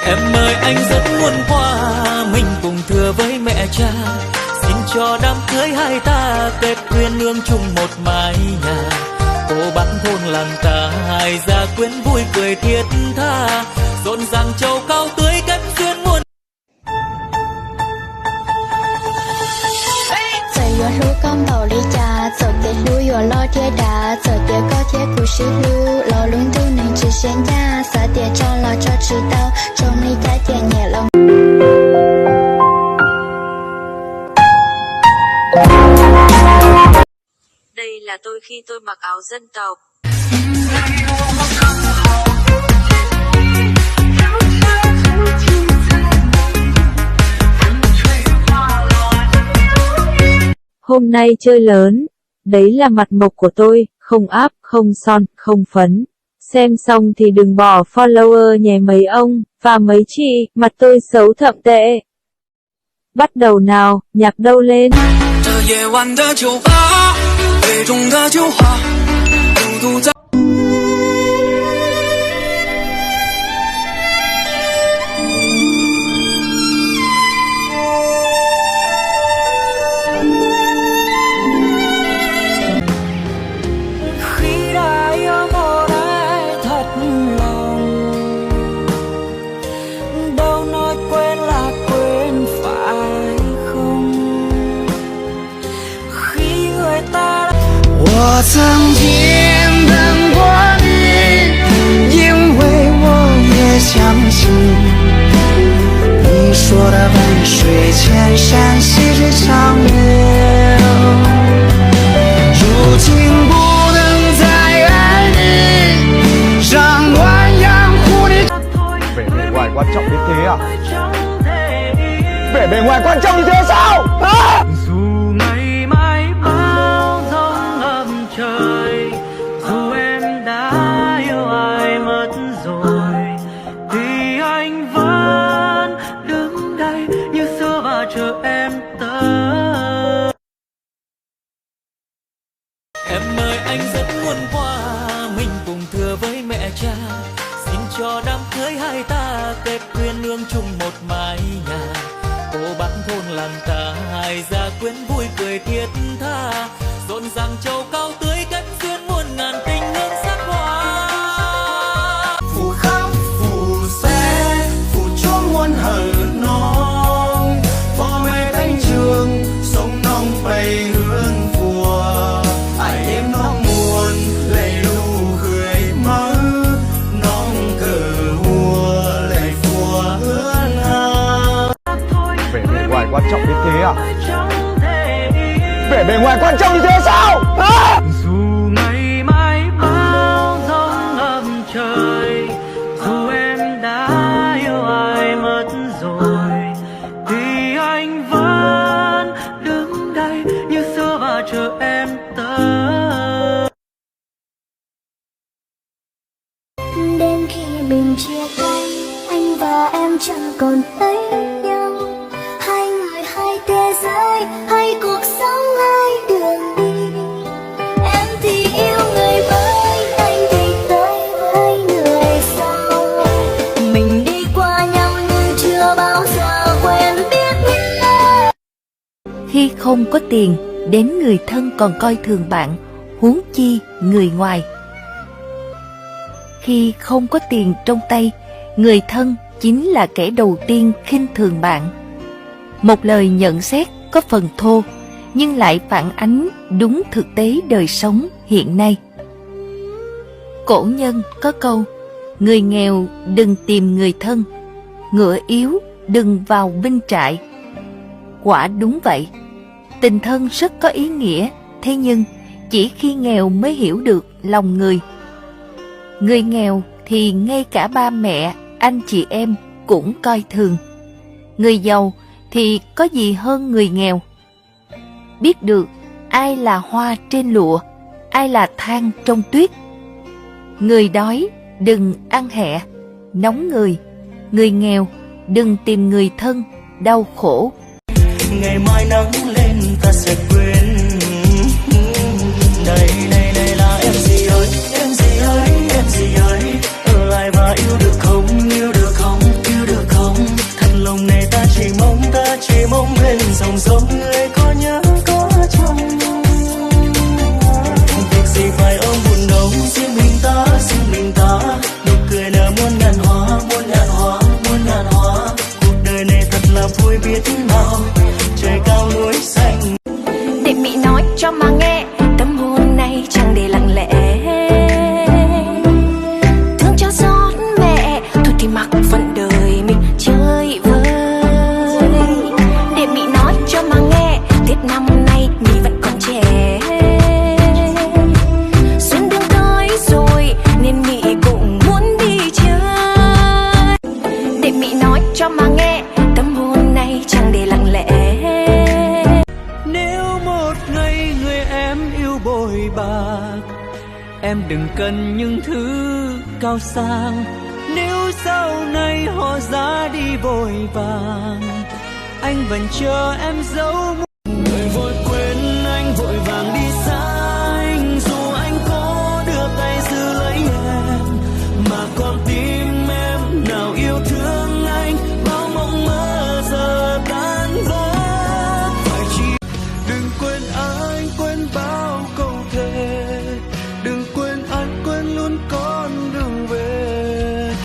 Em ơi anh rất muốn qua mình cùng thưa với mẹ cha, xin cho đám cưới hai ta kết quyên nương chung một mái nhà. Cô bác thôn làng ta hai gia quyến vui cười thiết tha, rộn ràng châu cao tưới kết duyên muôn. Giờ lúa con bầu đi trà, giờ tiền lúa giờ lo thiên đá, giờ tiền có thiên cụ sĩ lúa, lo lún tu nên chỉ xem ra, giờ tiền cho lo cho chỉ tao, trong ly trái tiền nhẹ lòng. Đây là tôi khi tôi mặc áo dân tộc. Hôm nay chơi lớn, đấy là mặt mộc của tôi, không áp, không son, không phấn. Xem xong thì đừng bỏ follower nhé mấy ông, và mấy chị, mặt tôi xấu thậm tệ. Bắt đầu nào, nhạc đâu lên. Quan trọng đến thế à? Vẻ bề ngoài quan trọng như thế sao? À! Dù ngày mai bão giông ngập trời, dù em đã yêu ai mất rồi, thì anh vẫn đứng đây như xưa và chờ em tới. Em ơi anh rất muốn qua mình cùng thưa với mẹ cha, xin cho đám cưới hai ta kết quyên nương chung một mái nhà. Cô bác thôn làng ta hai gia quyến vui cười thiết tha, rộn ràng châu cao tưới kết duyên muôn ngàn tình hương sắc hoa. Phù khắp phù xe phù cho muôn hở non, phò mẹ cánh trường sông nông bầy hương phùa, ai em nó muôn lệ lù cười mơ nông cờ hùa lệ phùa hương à. Vẻ bề ngoài quan trọng đến thế à? Vẻ bề ngoài quan trọng như thế sao? À! Dù ngày mai bão giông ngập trời, dù em đã yêu ai mất rồi, thì anh vẫn đứng đây như xưa và chờ em tới. Đến khi mình chia tay, anh và em chẳng còn thấy nhau. Hai người hai thế giới, hai cuộc sống hai đường đi. Em thì yêu người mới, anh thì tới với người sau. Mình đi qua nhau nhưng chưa bao giờ quen biết nhau. Khi không có tiền, đến người thân còn coi thường bạn, huống chi người ngoài. Khi không có tiền trong tay, người thân chính là kẻ đầu tiên khinh thường bạn. Một lời nhận xét có phần thô, nhưng lại phản ánh đúng thực tế đời sống hiện nay. Cổ nhân có câu, người nghèo đừng tìm người thân, ngựa yếu đừng vào binh trại. Quả đúng vậy, tình thân rất có ý nghĩa, thế nhưng chỉ khi nghèo mới hiểu được lòng người. Người nghèo thì ngay cả ba mẹ, anh chị em cũng coi thường. Người giàu thì có gì hơn người nghèo. Biết được ai là hoa trên lụa, ai là than trong tuyết. Người đói đừng ăn hẹ, nóng người. Người nghèo đừng tìm người thân, đau khổ. Ngày mai nắng lên ta sẽ quên. Đây đây đây là em gì ơi, em gì ơi, em gì ơi. Ở lại và yêu được không, yêu được không, yêu được cho mà nghe, tâm hồn này chẳng để lặng lẽ. Nếu một ngày người em yêu bội bạc, em đừng cần những thứ cao sang. Nếu sau này họ ra đi vội vàng, anh vẫn chờ em dấu. Người vội quên anh vội vàng đi xa anh, dù anh có đưa tay giữ lấy em, mà con tim em nào yêu thương anh, bao mộng mơ giờ tan vỡ. Phải chỉ đừng quên anh, quên bao câu thề